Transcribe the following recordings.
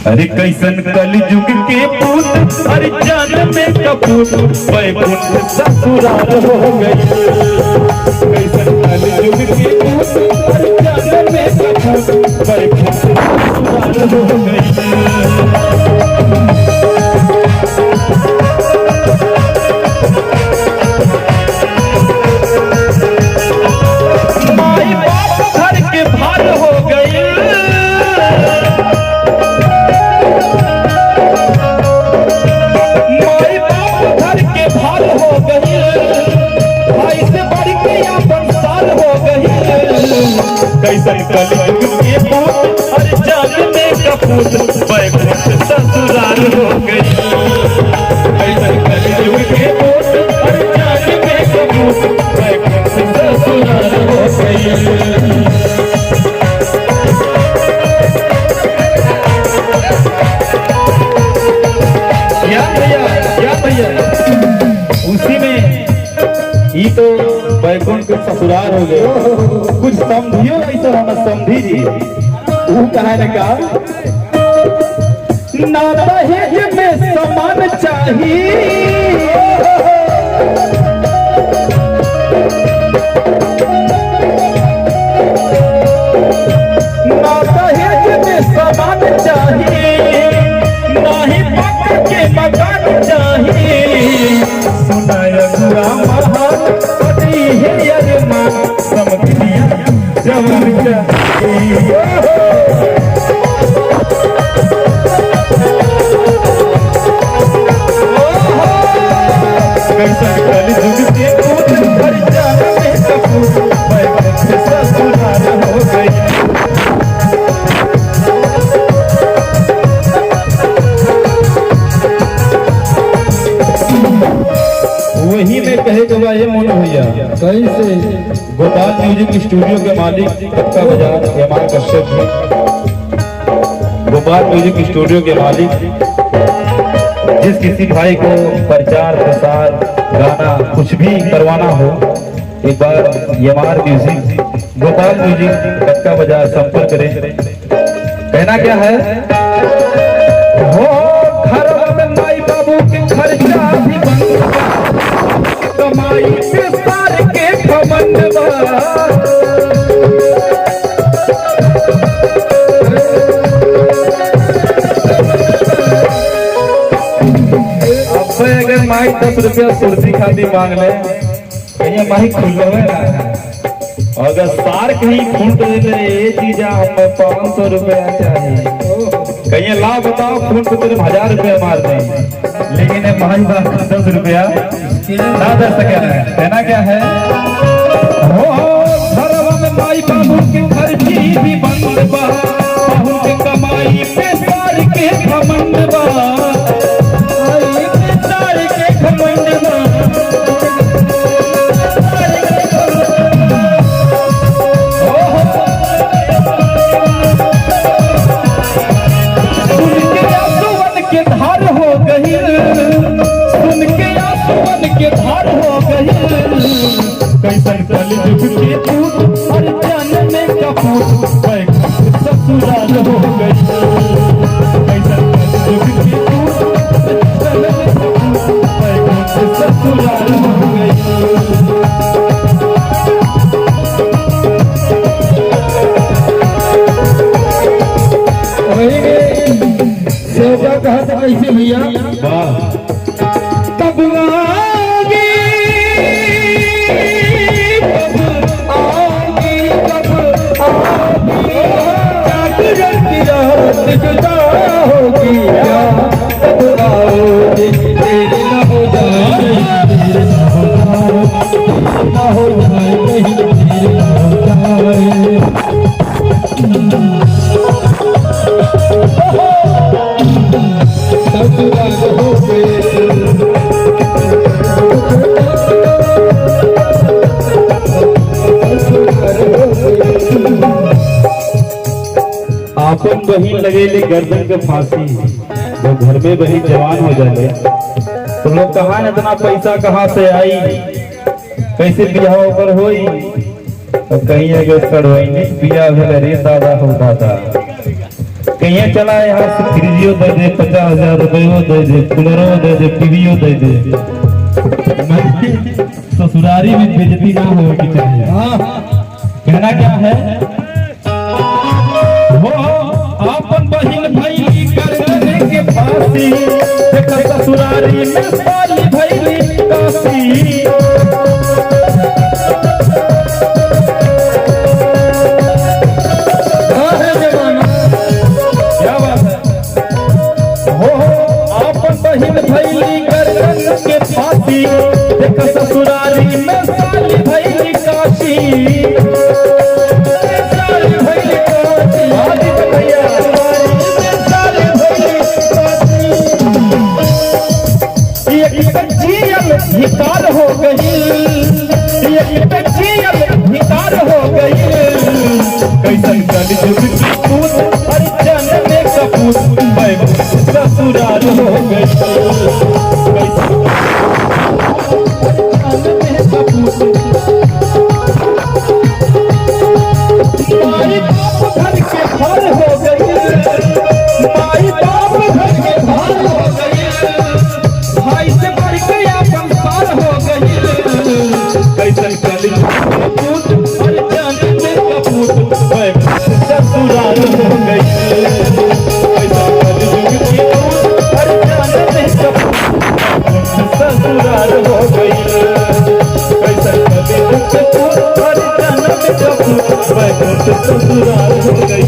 अरे कैसन कलयुग के पूत अरे जान में कपूत बैकुंठ ससुराल हो गई। कैसन कलयुग के पूत अरे जान में कपूत बैकुंठ ससुराल हो गई। माई बाप घर के भार हो गई। कैसन कलयुग के पूत अरे जान में कपूत बैकुंठ ससुराल हो गई। कैसन कलयुग के पूत अरे जान में कपूत बैकुंठ ससुराल हो गई। या भैया उसी में ही तो बैकुंठ ससुराल हो गए। कुछ समझियो ऐसा हम समझी जी वो कहा न का ना दहेज में समान चाहिए ना दहेज में समान चाहिए ना ही पक्का के मकान चाहिए। सुनाया हुआ महान वही में कहे गवा ये मोनो भैया कैसे गोपाल म्यूजिक स्टूडियो के मालिक पक्का बाजार MR Kashyap ji. Gopal music studio के मालिक जिस किसी भाई को प्रचार प्रसार गाना कुछ भी करवाना हो एक बार एमआर म्यूजिक गोपाल म्यूजिक पक्का बाजार संपर्क करें। कहना क्या है हो घर में माई बाबू के खर्चा भी बंद कमाई के सार के घमंड अब अगर माई 10 रुपया सुर्ती खाती मांग ले कहीं माही खुल अगर सार कहीं फूट दे ये चीज हम 500 रुपया चाहिए कहीं ला बताओ फूट तेरे 1000 रुपया मार दें लेकिन माई बाप 10 रुपया ना दे सके। कहना क्या है हो घरवा में माई बाबू के खर्ची भी बंद बा बाबू के कमाई पे सार के घमंड बा सार के घमंड बा सुन के आंसुअन के धार हो गई सुन के आंसुअन के धार हो गई। कैसन कलयुग के पूत और जान में कपूत बैकुंठ ससुराल हो गई। कैसन कलयुग के पूत जान में कपूत बैकुंठ ससुराल हो गई। सेवा कहा था कैसे भैया तब होगी तब आओगे तेरे न हो जाए न हो जाए कहीं आपन बही लगेले गर्दन के फांसी तो घर में बही जवान हो जाए तो लोग कहा न इतना पैसा कहाँ से आई कैसे बियाह ऊपर होई तो कहीं अगर सड़वाई बियाह भेल रे दादा हो दादा कहीं चला यहाँ से फ्रिजियो दे दे, 50,000 रुपये दे दे, कूलरों दे दे, टीवीओ दे दे। ससुरारी में बेइज्जती ना हो की चाहिए। कहना क्या है, वो आपन बहिन भैली करने के फांसी, ससुरारी में साली भैली काशी। ससुरारी में साली भैली काशी, साली भैली काशी, आदि भैया साली भैली काशी। ये जियल हिकार हो गई, ये जियल हिकार हो गई। कैसन कलयुग की पूत हर जन्म में कपूत, मैं ससुराल हो गई। माई बाप घर के भार हो गई, माई बाप घर के भार हो गई, भाई से बढ़ गया संसार हो गई। कैसन कलयुग की पूत हर जन्म में कपूत, मैं ससुराल हो गई। कैसन कलयुग की पूत हर जन्म में कपूत, ससुराल हो गई। कैसन कलयुग की पूत हर जन्म में कपूत, मैं ससुराल हो गई।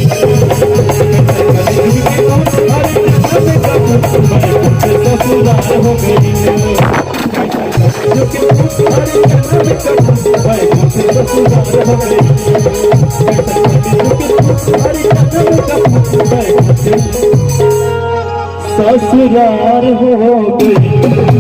ससुराल हो गई। ससुराल हो गई।